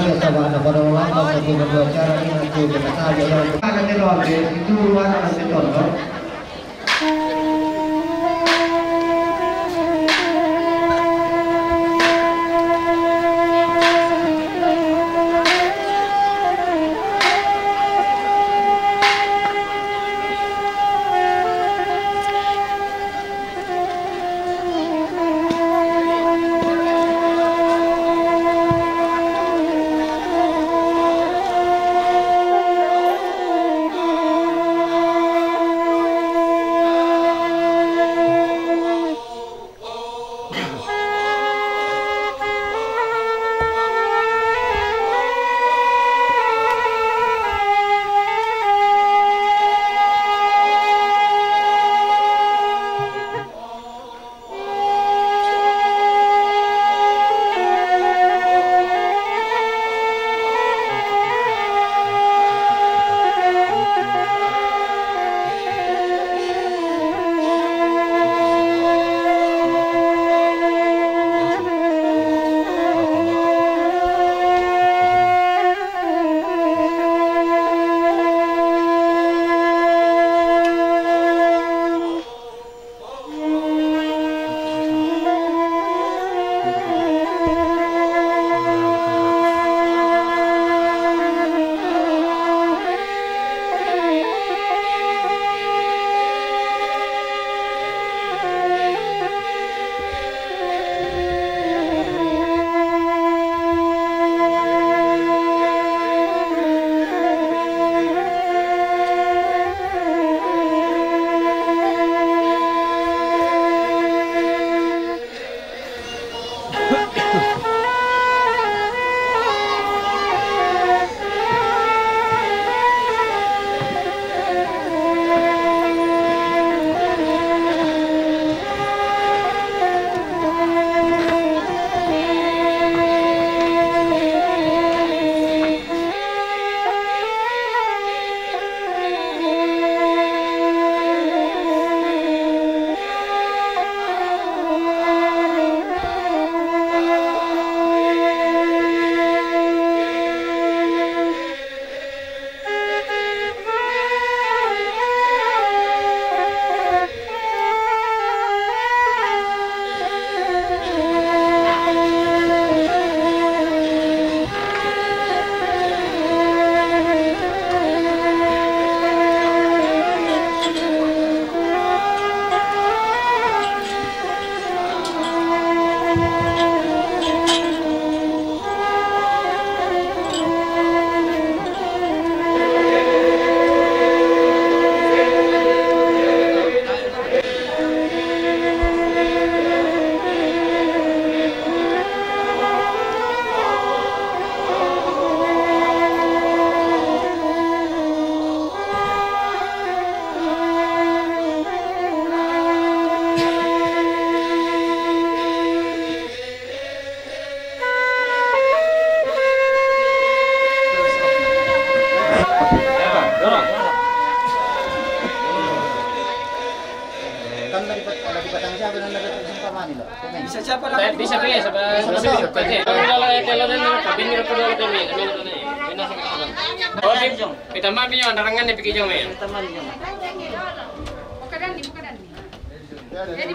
kaget sama anak pada orang waktu berbicara ini nanti kita kaget yang akan dilakukan itu akan ditonton. Bisa siapa lagi? Bisa pilih kita mami yang darangan ni pergi jom ya. Bukan di. Jadi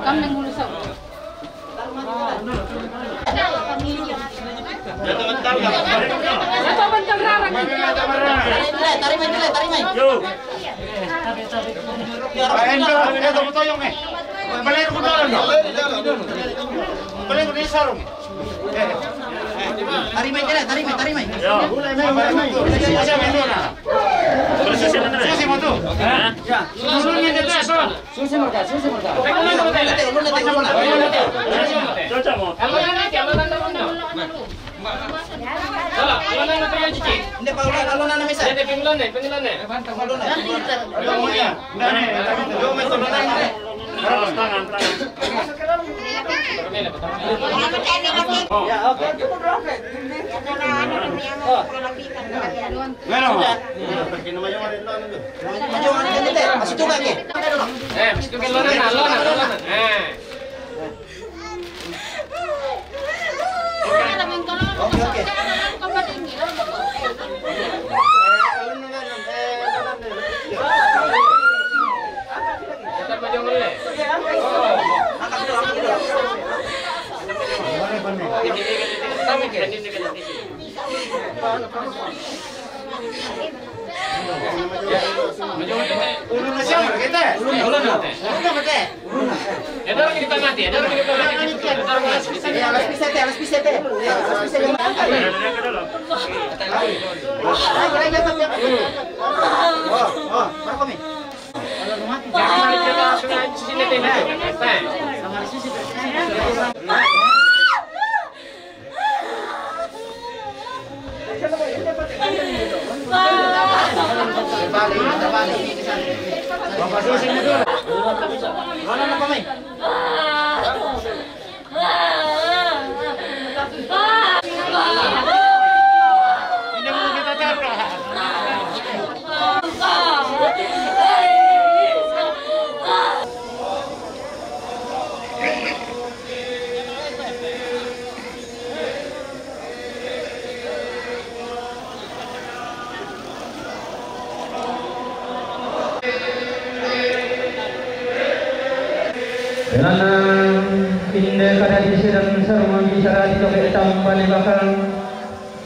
kami ngulusap. Tarimay.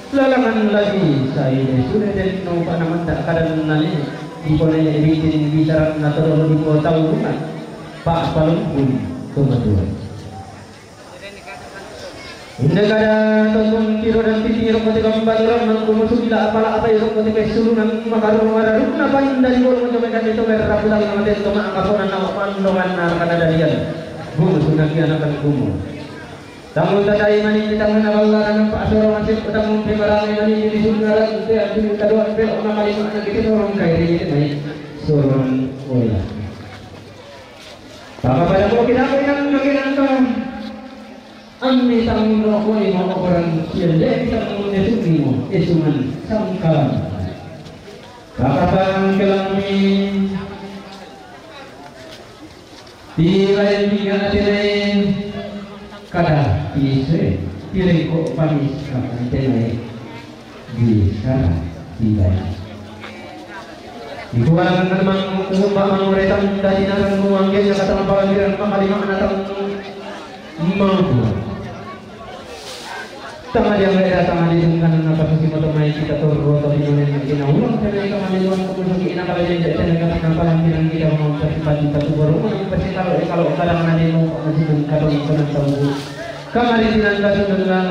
Lalangan lagi saya sudah jadi numpang nama tak kadang nani di boleh editin bicara natural di kota rumah Pak Palung pun kebetulan. Indah kada tonton tiro dan titi rokok gambar orang kumusuk tidak apalah apa yang rokok kesulunan makarung mararun apa indah di bolong mencoba itu berapulang nama itu mak kaponan nama pandongan karena dalian gumus sudah kianakan gumus. Tamu tadai mani kita menawalkan Pak Soro masih ketemu pemarang mani di sungaran itu yang kedua pel orang kali mana kita orang kaya ini naik surun olah. Bapak pada mau kita yang bagian itu amni tanggung rokok ini mau orang siapa kita mengundi sungimu esungan sangkalan. Bapak bang kelami di lain tiga lain kada bisa pilih kok panis akan tenai bisa tidak di kualan memang umum mereka dari naran muangnya kata pelajaran pakalima natang mampu tangan yang mereka tangan dengan apa sih motor main kita turun atau di mana kita ulang dari tangan yang kemudian kita kalau jadi dengan kampalan kita mau partisipasi satu baru pasti kalau kadang ada mau masih kalau tahu kemarin dinanda dengan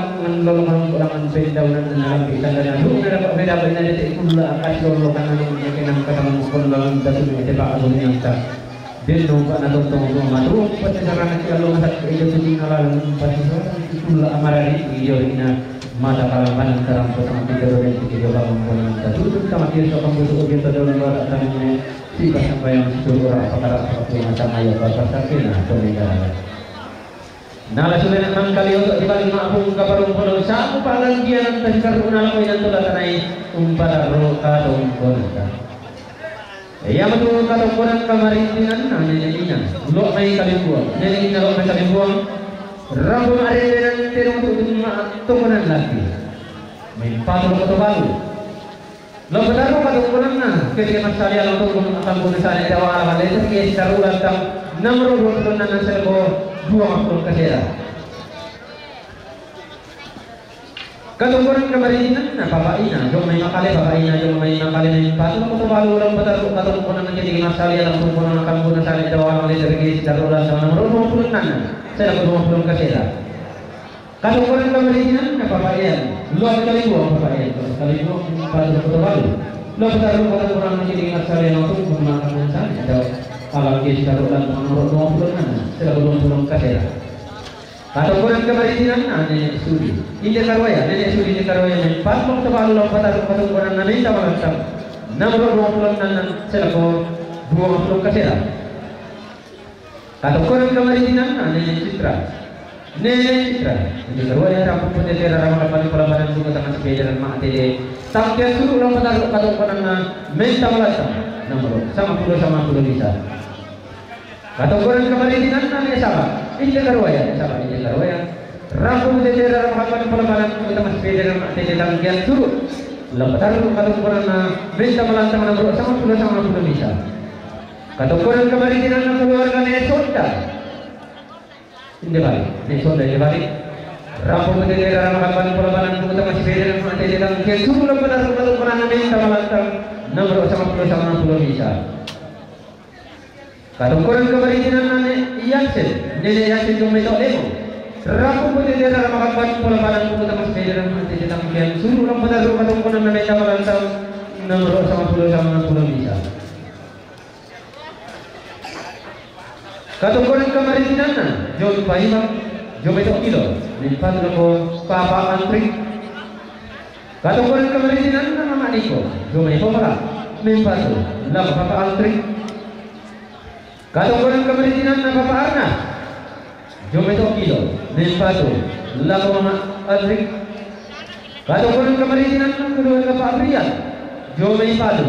lolongan kurangan pendaunan dalam kita dan lu dapat beda beda detik pula akan lolokan yang kadang pun dalam datu itu Pak Agung yang tak dia nomor atau tunggu madu pada cara kalau masak itu tuh kalau pasti itulah amarari videonya mata kalaman dalam pertama video dan video bangun datu sama dia soal butuh kita dalam luar tanahnya sehingga sampai yang seluruh perkara seperti macam ayat bahasa sakina atau negara. Nala sudah enam kali untuk dibalik maafun kabarung puluh satu palang dia nanti karuna lakuin dan tulah tanai umpada roka dongkorka. Ya betul kalau kurang kemarin dengan nenek lo main kali buang nenek lo main kali buang rabu hari dengan terung tukunan lagi main patung atau baru lo benar patung kurang na ketika masalah lo tuh akan guna sana jawa awal itu kita taruh dalam nomor dua tunan serbo dua makhluk kesera. Katungguran kemarin na Bapak Ina, jom main makale Bapak Ina, jom main makale main patung atau balu orang betar katungguran menjadi masalah yang katungguran akan guna sana jawa oleh dari darurat sama nomor 20 nana, saya dapat 20 kasera. Katungguran kemarin na Bapak Ina, luar kali dua Bapak Ina, kali dua patung atau balu, luar betar katungguran menjadi masalah yang katungguran alam kes karo lan nomor 20 sila belum kasera atau kurang kemaritinan nenek suri ini karwaya nenek suri ini karwaya men patmok tabalu lang patar patong kurang namin tawalang nomor 20 sila ko 20 kasera atau kurang kemaritinan nenek citra ini karwaya rampung putih tera ramah paling pelabaran bunga tangan sepejaran mak tede tampil suruh lang patar patong kurang namin tawalang nomor sama puluh bisa atau kurang kemaritinan nenek sama ini karwaya rampung jajaran rahman pelabaran utama sepeda mak tede tangkian suruh lepatar kata kurang minta melantang nomor sama puluh bisa kata kurang kemaritinan keluarga nesonda ini balik rampung jajaran rahman pelabaran utama sepeda mak tede tangkian suruh lepatar kata kurang minta melantang nomor sama puluh bisa kalau kurang kemaritinan nenek Yasin cuma itu lemo. Rampung putih dia dalam makan pelabaran utama sepeda nanti kita mungkin suruh orang pada rumah tunggu nama kita melantang nomor sama puluh bisa. Kalau kurang kemaritinan jom pahimam jom itu kilo. Nimpan loko papa antri. Kalau kurang kemaritinan nama Niko jom itu malah nimpan tu nama papa antri. Kalau kurang kemaritinan nama Papa Arna jom itu kilo nempatu lagu mama Adrik. Kalau kurang kemaritinan nama keluarga Pak Brian jom itu palu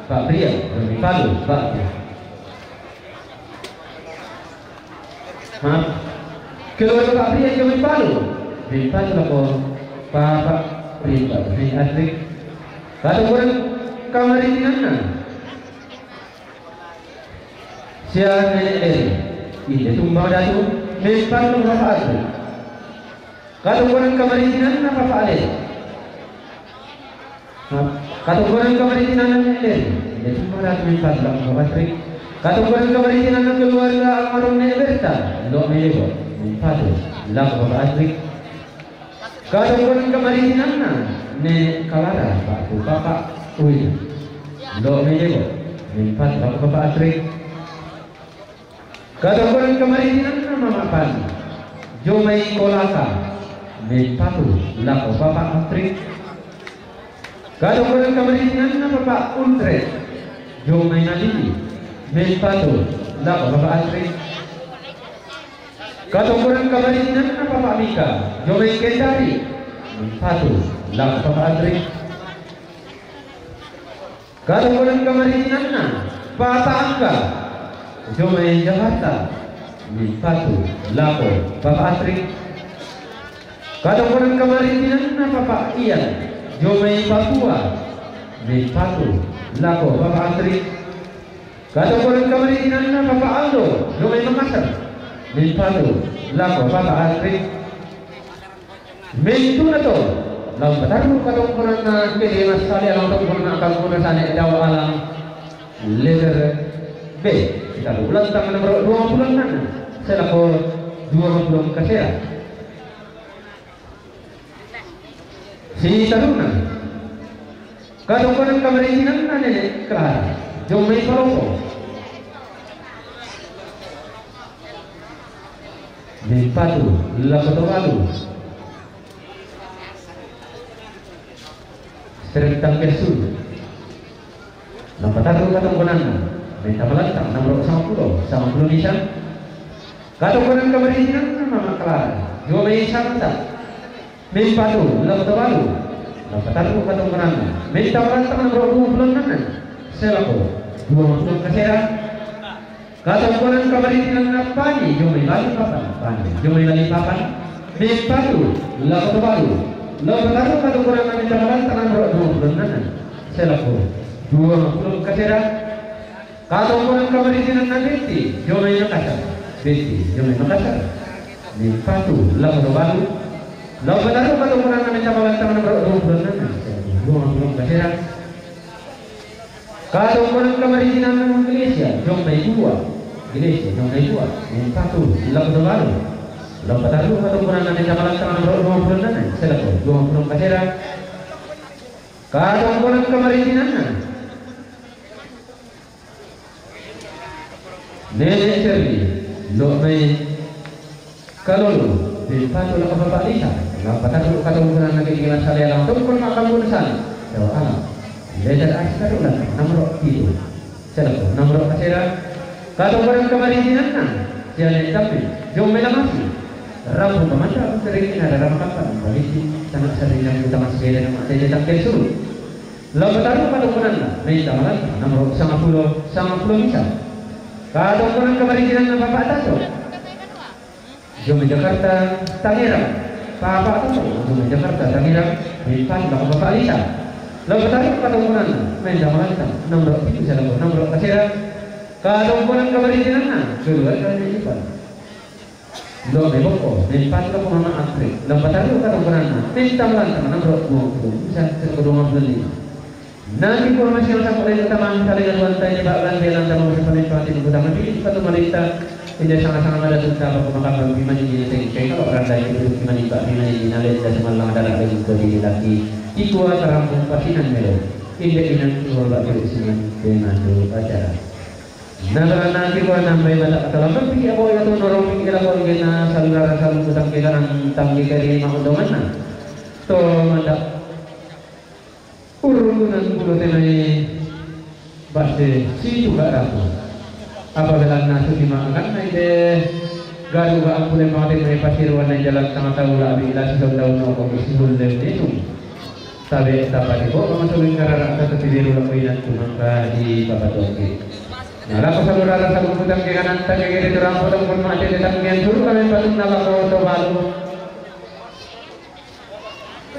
Pak Brian jom itu palu Pak maaf keluarga Pak Brian jom itu palu nempatu lagu Papa Brian jom itu Adrik. Kalau kurang kemaritinan nama siapa nenek ini tumbang datu mempan lu Bapak Adri. Kalau kurang kemaritinan apa Pak Ale? Kalau kurang kemaritinan nenek ini tumbang datu mempan lu Bapak Adri. Kalau kurang kemaritinan keluarga almarhum nenek Berta lo melego mempan lu Bapak Adri. Kalau kurang kemaritinan nenek Kalara Bapak Uy lo melego mempan lu Bapak Adri. Kalau kurang kemaritinan nama Pan Jomai Kolaka Mempatu Lako Bapak Antri. Kalau kurang kemaritinan nama Pak Undre Jomai Nadini Mempatu Lako Bapak Antri. Kalau kurang kemaritinan nama Pak Mika Jomai Kendari Mempatu Lako Bapak Antri. Kalau kurang kemaritinan Bapak Angga Jomai Jakarta Mipatu Lapo Bapak Atri. Kalau kurang kemaritinan Bapak Ian Jomai Papua Mipatu Lapo Bapak Atri. Kalau kurang kemaritinan Bapak Aldo Jomai Makassar Mipatu Lapo Bapak Atri. Mintu na to lau bataru kalau kurang pilih masalah lau tak kurang akan kurang sana dawa alam letter B. Kalau ulang tahun nomor 26 saya lapor 20 kasera si taruna kalau kurang kemaritinan nenek Clara Jomai Palombo Mempatu Lakotowalu Serentang Kesul Lampataru Katongkonan Minta melantang nomor 10 bisa. Kalau kurang kemaritinan nama Clara Jomai Santa Mempatu Lakotowalu Lampataru Katongkonan minta melantang nomor 26 Selako 20 kasera. Kalau kurang kemaritinan Pani Jomai Balikpapan Mempatu Lakotowalu Lampataru Katongkonan minta melantang nomor 26 Selako 20 kasera. Kalau kurang kemaritinan Binti Jomai Makassar Mempatu Lakotowalu Lampataru Katongkonan minta melantang nomor 26 kasera. Kalau kurang kemaritinan Malaysia Jomai 2 Mempatu Lakotowalu Lampataru Katongkonan minta melantang nomor 26 Selako 20 kasera. Kalau kurang kemaritinan Nenek Serdi, lo may kalolo, pato lang kapabalita. Napatan dulu kata ukuran lagi di kelas saya lang. Tungkol makabunusan. Dawa alam. Ledan ais karulan. Namro itu. Selako. Namro kasira. Kata ukuran kemarinan na. Siya tapi. Jom melamasi. Rabu pemanda aku sering ada ramakan. Polisi sangat sering yang utama sepeda nama saya datang ke suruh. Lalu taruh kata ukuran na. Minta malam. Namro sama pulau bisa. Kata ukuran kemarinan na bapak tato. Jom Jakarta Tangerang. Papa tahu, jom Jakarta Tangerang. Minta bang bapak Alisa. Lalu taruh kata ukuran na. Minta malam. Namro itu saya lakukan. Namro kasira. Kata ukuran kemarinan na. Keluar kali lipat. Lo may boko, may patro ko mga antri. Lampataro ka ng banana. Pintam lang ka ng bro mo. Isa sa kudungan beli. Nanti informasi sa kulay ng tamang talagang wantay ni Baklan bilang tamang sa panipati ng gudang. Napili pa tumalita. Hindi sangat-sangat malatog sa pagkumakapag pimanigin sa kaya kalau orang lain itu pimanigba pimanigin nalit sa malang adalah lagi ko di laki. Ikwa sarambong pasinan melo. Hindi inang iwala ko isiman dengan do acara. Nagara nanti ko nambay mata katalan pigi ako ito norong pigi ako na saluran sa lutang kita ng tanggi kay mahudongan na. To manda urunan pulo tenay base si juga rapo. Apabila nasu di makan na ide garu ga ang pulay mga may pasiruan na jalan tanga taula abi ila sa daw no ko isibul dem nito. Sabi dapat ko mamasuling karara sa tibiru lang ko inan tumangka di papatoke. Nara pasalurara sa luputang kikanan tagi kiri durang potong pun mati ditang yang dulu kami patung nabako to balu.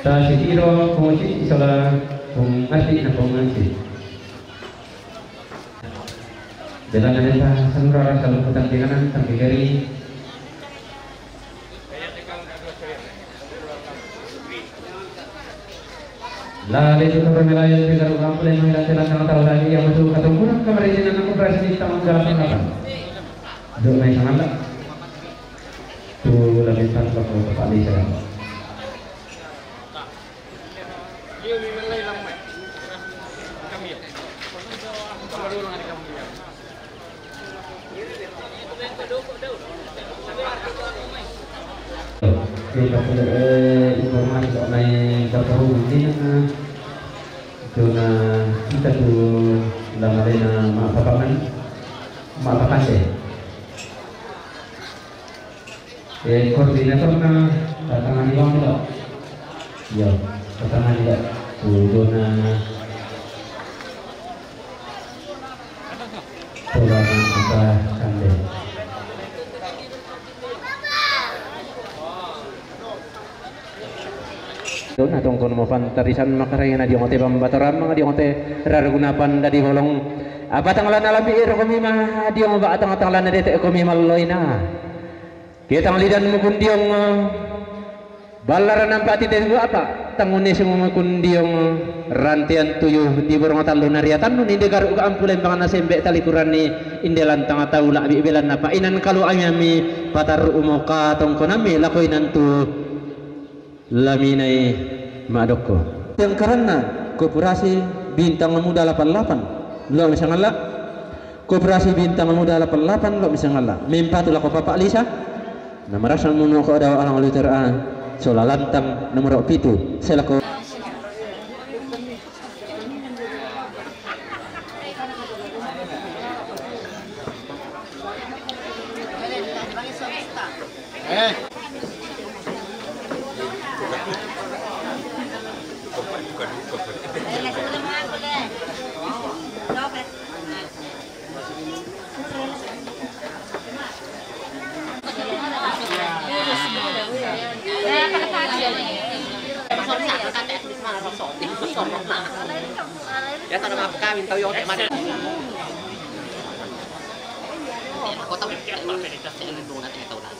Ta sikiro kunci isola kung ati na kung ati. Dalam neta salurara sa luputang kikanan tagi kiri. Lalu itu orang lain juga orang boleh mengira jalan tahu lagi yang betul kata kurang kemarinan aku berhasil di taman jalan apa? Dua main sangat lah. Tu lebih tanpa kau kepala saya. Kita perlu informasi mengenai dapur ini na kita tu lama na maapakan koordinator na tatangan ibang nila ya tatangan nila tudo na tulang apa kande doon atong kono mo pantarisan makaraya na diong ote pambataran mga diong ote raragunapan dadi holong abatang lan alabi iro kami ma diong ba atang lan na dete kami maloy na kita lidan mo kun diong balaran ng pati den apa tangunis mo kun diong rantian tuyo di borong talo na riatan nun hindi garu ka ampulen mga nasembe talikuran ni indelan tanga taula bibilan na painan kalu amyami pataru umo ka tong konami lakoy nantu laminai madoko yang karena koperasi bintang muda 88 lo misalnya koperasi bintang muda 88 lo misalnya mempatulah ko Bapak Lisa na marasang muno ko daw alang literan sola lantang nomor 7 selako ya tanah maaf kawin tahu yang mana kau tahu yang mana kita sih ini dulu nanti tahu lah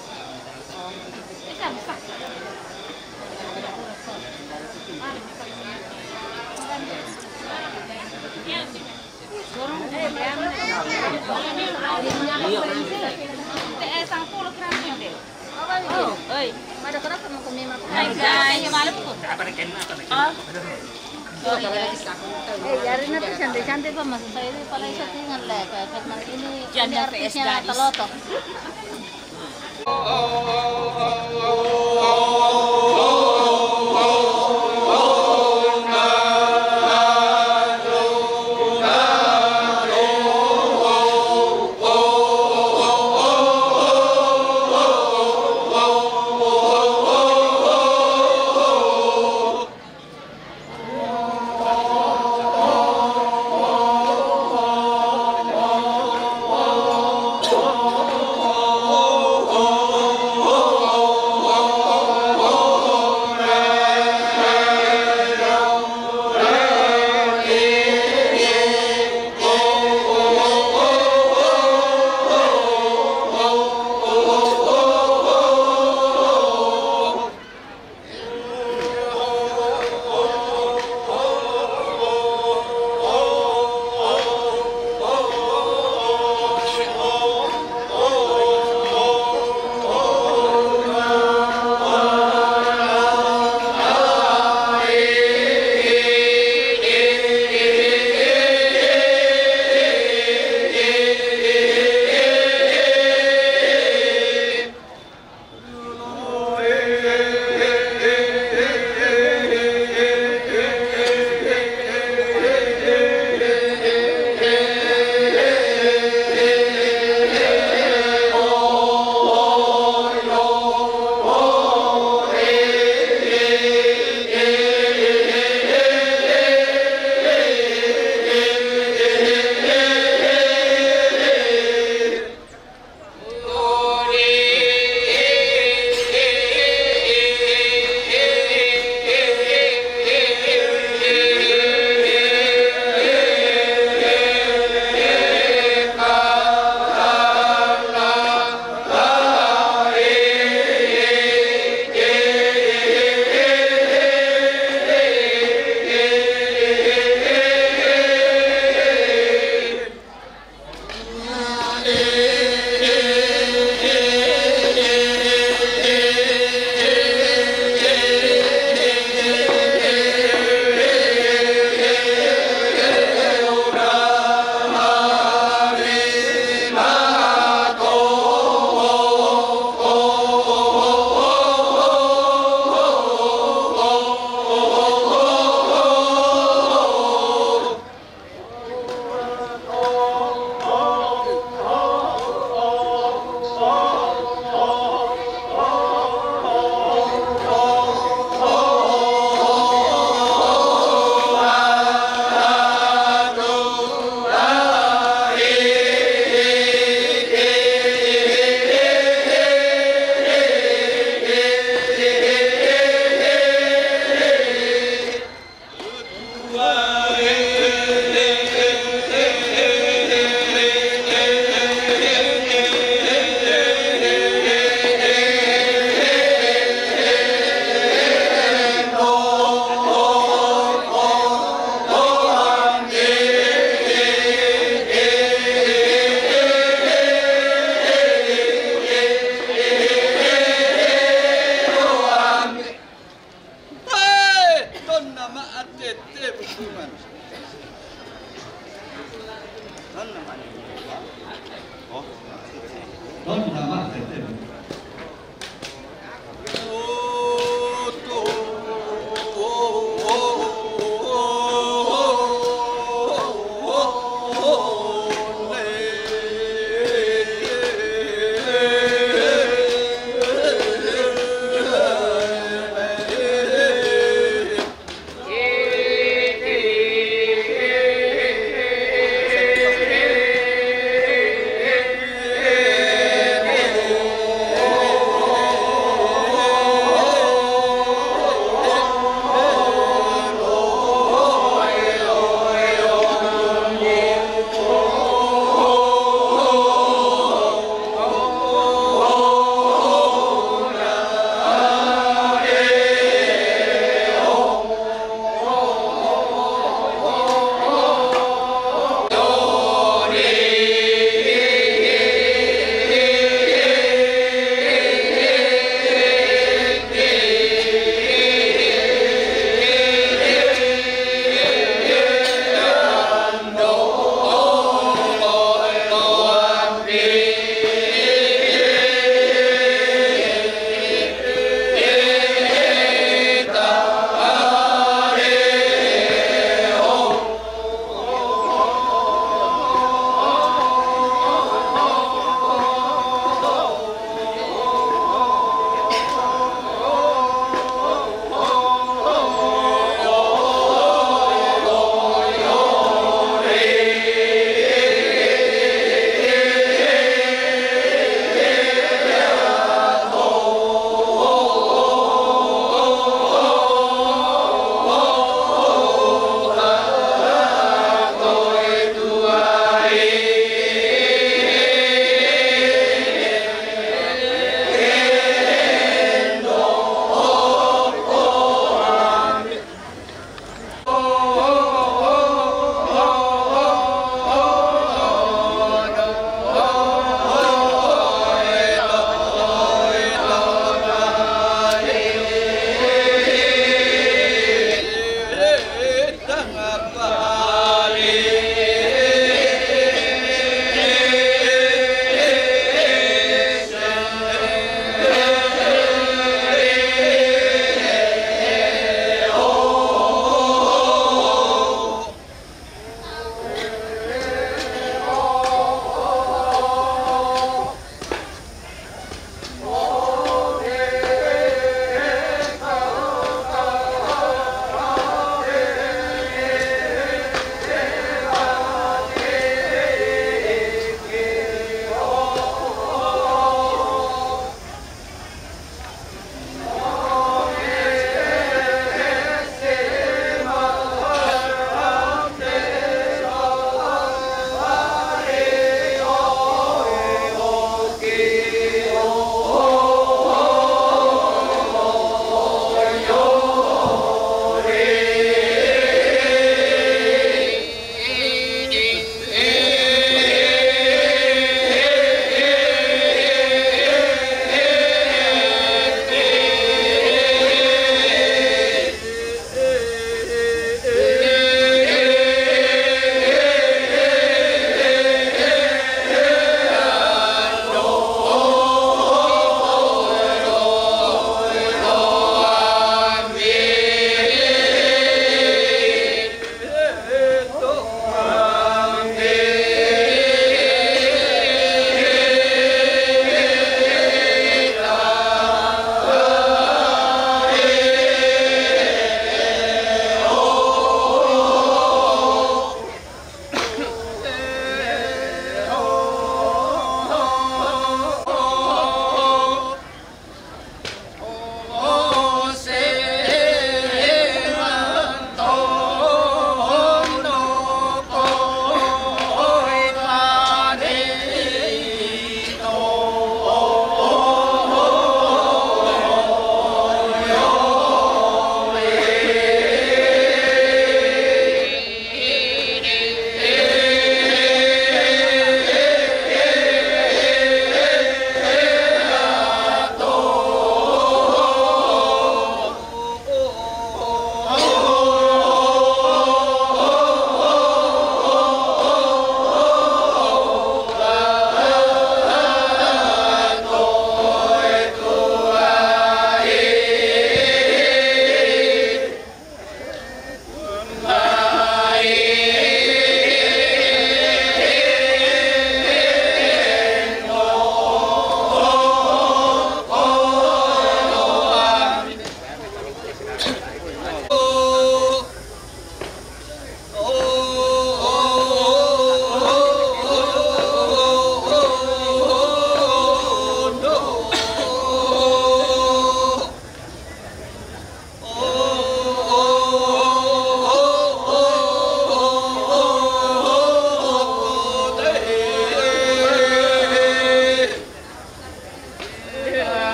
Yari na to santai-santai pa masasaya rin pala isa tingan le kahit nang ini Janda artisnya PS gadis. Taloto.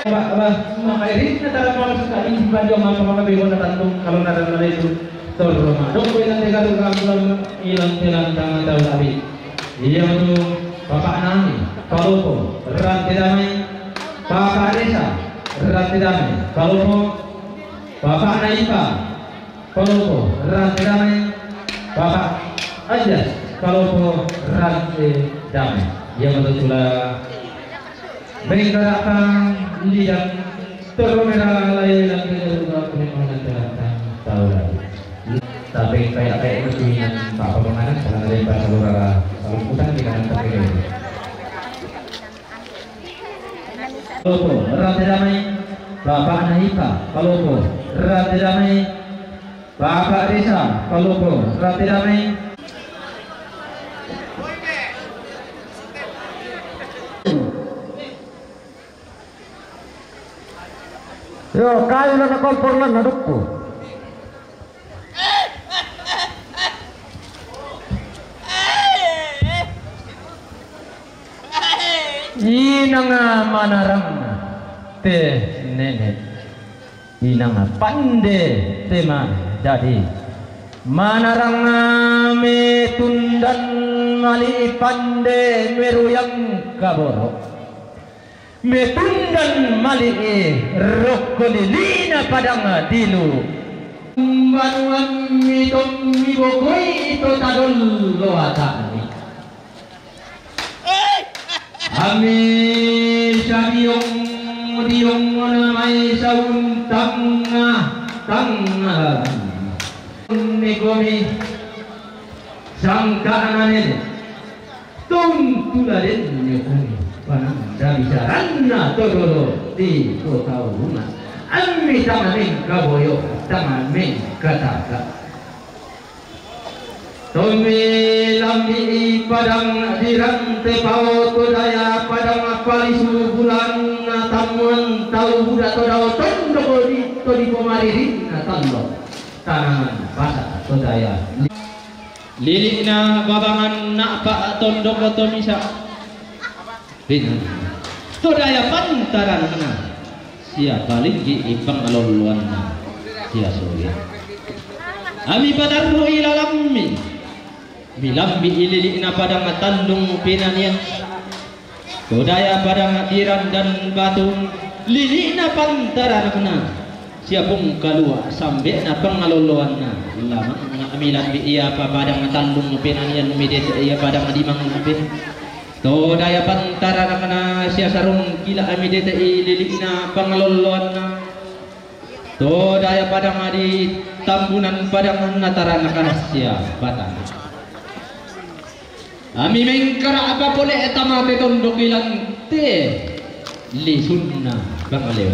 Makairin na talaga sa kain ba yung mga bigo na tanong kalau na itu terima. Dong ko ilang tiga tulang ilang tilang tangan tahu tapi. Iya itu Bapak Nami, Palopo, Ranti Damai, Bapak Desa, Ranti Damai, Palopo, Bapak Naipa, Palopo, Ranti Damai, Bapak Ajas, Palopo, Ranti Damai. Yang betul Bengkarakan lihat termerah lain lagi juga penemuan tahu lagi. Tapi kayak itu yang Pak Pemenang karena ada bahasa Lurara kalau utang di kanan kaki ini. Kalopo, Ranti Damai, Bapak Nahipa, Kalopo, Ranti Damai, Bapak Desa, Kalopo, Ranti Damai. Yo, kayu na kompor lang naduk ko. Inang manarang te nenek, inang pande tema jadi manarang me tundan mali pande meruyang kaboro. Metundan mali rokolilina padang dilu manuang mitom mibokoi ito tadol loatani ami syariong diong namai saun tanga negomi sangka anane tuntuladen negomi panang dari sarana todolo di kota rumah ami tamamin kaboyo tamamin kataka tomi lambi padang dirang tepao todaya padang palisu bulan tamuan tau budak todao tondoko di todi pomaririn tando tanaman pasar todaya lilina babangan nak pak tondoko tomisa Bina, todaya pantaran na siapa lagi ipang aloluan na siya suya. Ami padarro ilalammi, milambi ilili na padang tandung pinanian. Todaya padang tiran dan batu, lili na pantaran na siya pung kalua sampai na pangaloluan na. Lama amilan bi iya pa padang tandung pinanian midet iya padang dimang napin. Todaya pantara na siya sarong kila amidete ililina pangaloloan na todaya padang di tambunan padang natara na siya batang ami mengkara apa pole etamate tondok ilang te lisunna bangalew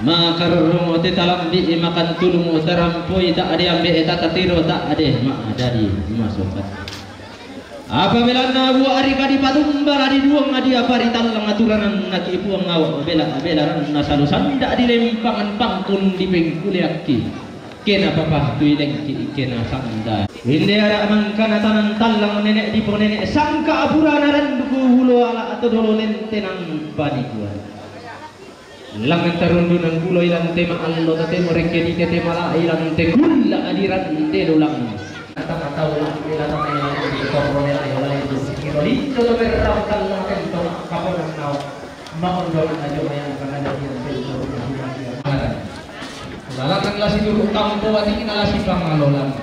makarumo te talambi makan tulungo tarampoi tak ada ambe etatiro tak ada ma dari masukkan apabila nabu ari kadi patumbal adi duang adi apari talang aturanan naki puang ngawak bela nasalu sanda dilempangan pangkun di pengkuliaki kena papa tu ilengki kena sanda inde ada mangkana tanan talang nenek di po nenek sangka apurana dan duku hulo ala atau dolo lentenang panikuan langan tarundunan pulo ilang tema allo tate mereke di tema la ilang te kulla adiran te dolang kata ulang ila tamay di korone la yola itu kiroli to berraw kallang kento kapon naw maondol na jo mayan kanada diyan sa lalakan la siguro tampo at inala si pangalolan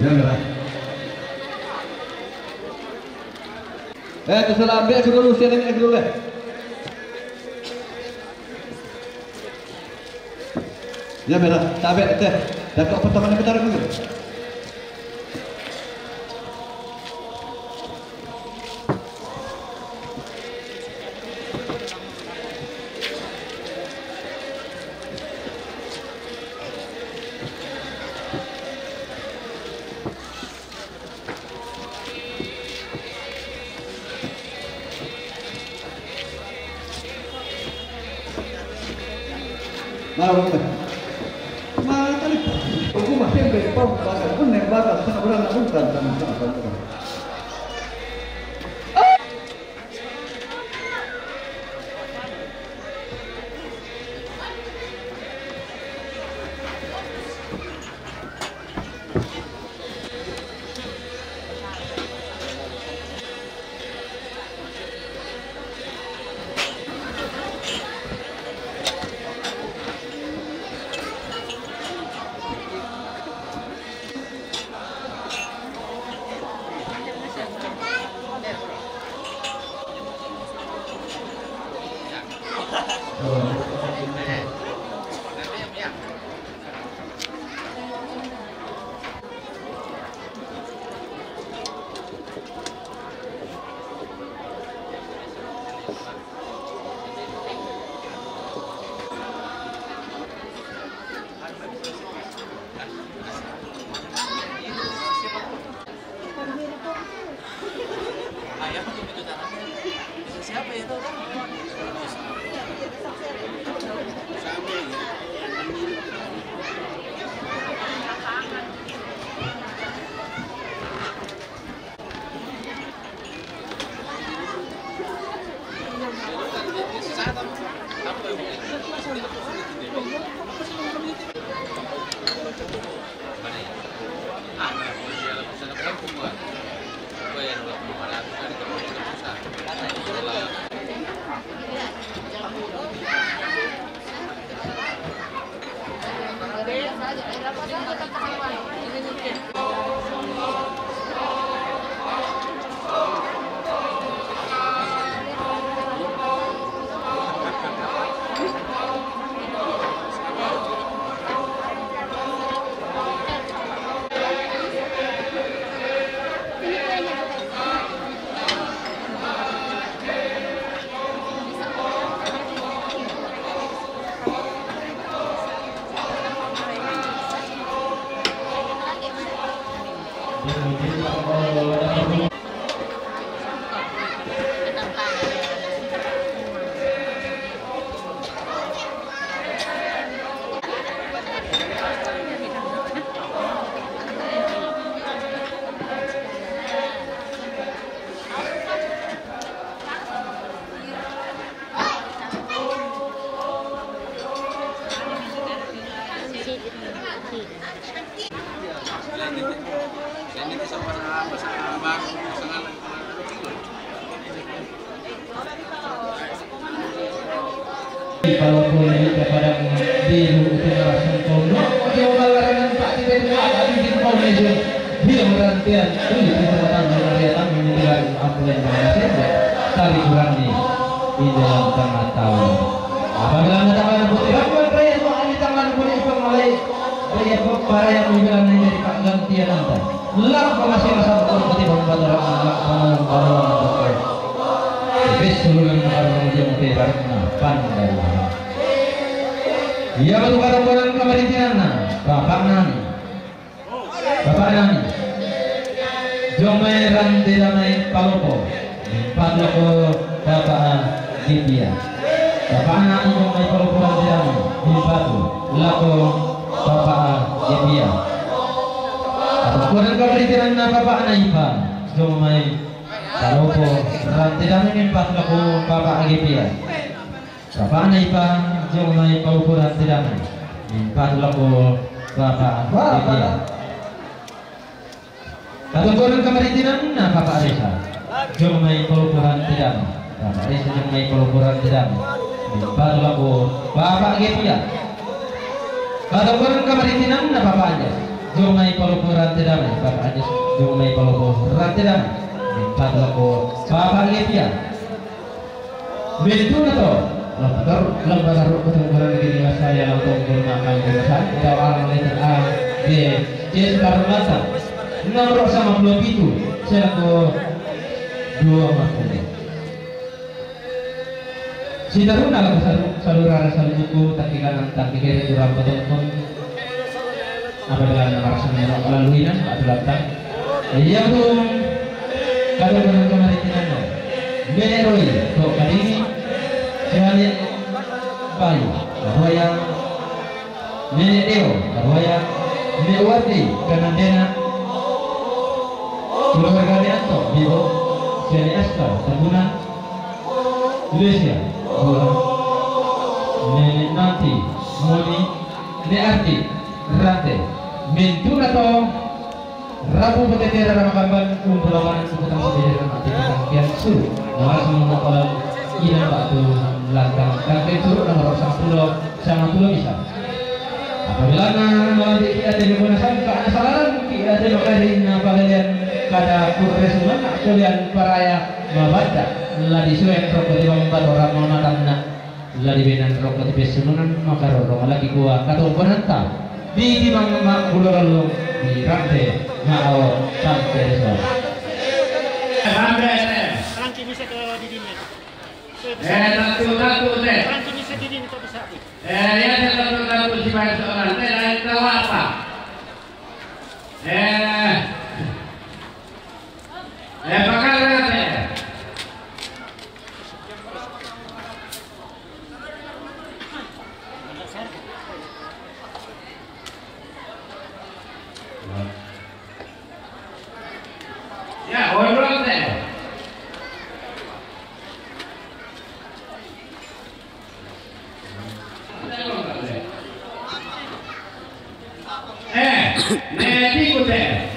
Ya merah. Terserah ambil aku dulu, siapa ini aku dulu. Ya merah, tabek teh. Dah kok pertama kita dulu. Malam ini, malam kali, aku masih berpau bakal pun yang bakal sana berang bukan sama. Siapa itu? Kalau boleh kepada biru utara sempurna, dia mengatakan tak tidak ada di kau meja. Dia merantian ini kesempatan datang menilai apa yang berhasil. Tali berani di dalam tengah tahun. Apabila anda tangan putih, apa yang itu ada tangan putih pengalih. Saya para yang menjalan ini dari gantian anda. Ulang pengasih rasa putih membantu orang orang. Seluruh orang yang karena pandai. Ia baru kata-kata kemarinan Bapak Nani. Jomai ranti damai palopo. Padloko Bapak Gipia. Bapak Nani jomai palopo ranti damai. Batu lako Bapak Gipia. Kata-kata kemarinan Bapak Naipa. Jomai palopo ranti damai padloko Bapak Gipia. Bapak Naipa jomai palopo ranti damai. Padloko Bapak Gipia. Katungkoran kemaritinan na Bapak Reza jomai pulupuran tidak Bapak Reza jomai pulupuran tidak baru aku Bapak Gepia. Katungkoran kemaritinan na Bapak aja Jumai palopo rante damai, Bapak Anjas jumai palopo rante damai. Minta loko Bapak Livia. Betul atau? Lembaga pertempuran negeri saya langsung menggunakan jurusan dalam letter A, B, C Karmata. Nomor sama belum itu, saya laku 2 makhluk. Sidaruna laku saluran saluku tak kanan tak kiri durang betul. Apabila nama rasanya lalu ini atau datang yang tuh kalau kemarin kita Meneroi kok kali ini saya bayu bahwa yang Menedeo bahwa yang Mewati Kanandena keluarga Neanto Bibo Seni Asta Tabunan Indonesia Bulan Nenek nanti Moni Nearti Rante Mentu atau Rabu Petetera Ramakamban Kumpulawan Sebutan Sebenarnya Mati Kangkian Suruh Nomor semua kolam Ina Batu Lantang Kangkian Suruh nomor 10 bisa apabila nanti kita ada menggunakan keasalan kita ada mengadakan pagalian kada kurresuman kalian paraya mabaca la disuwen rokok di bawah orang mau natanna la di benan rokok di besunan maka rokok lagi gua kata penanta di timang mak buloralo di rante ngao sampai so sampai Ranki bisa ke didin itu. Satu teh. Ranki bisa didin itu bisa. Ya satu si bayar seorang teh lain tahu apa? Bakal teh. Ya, orang teh. Nedi ku teh.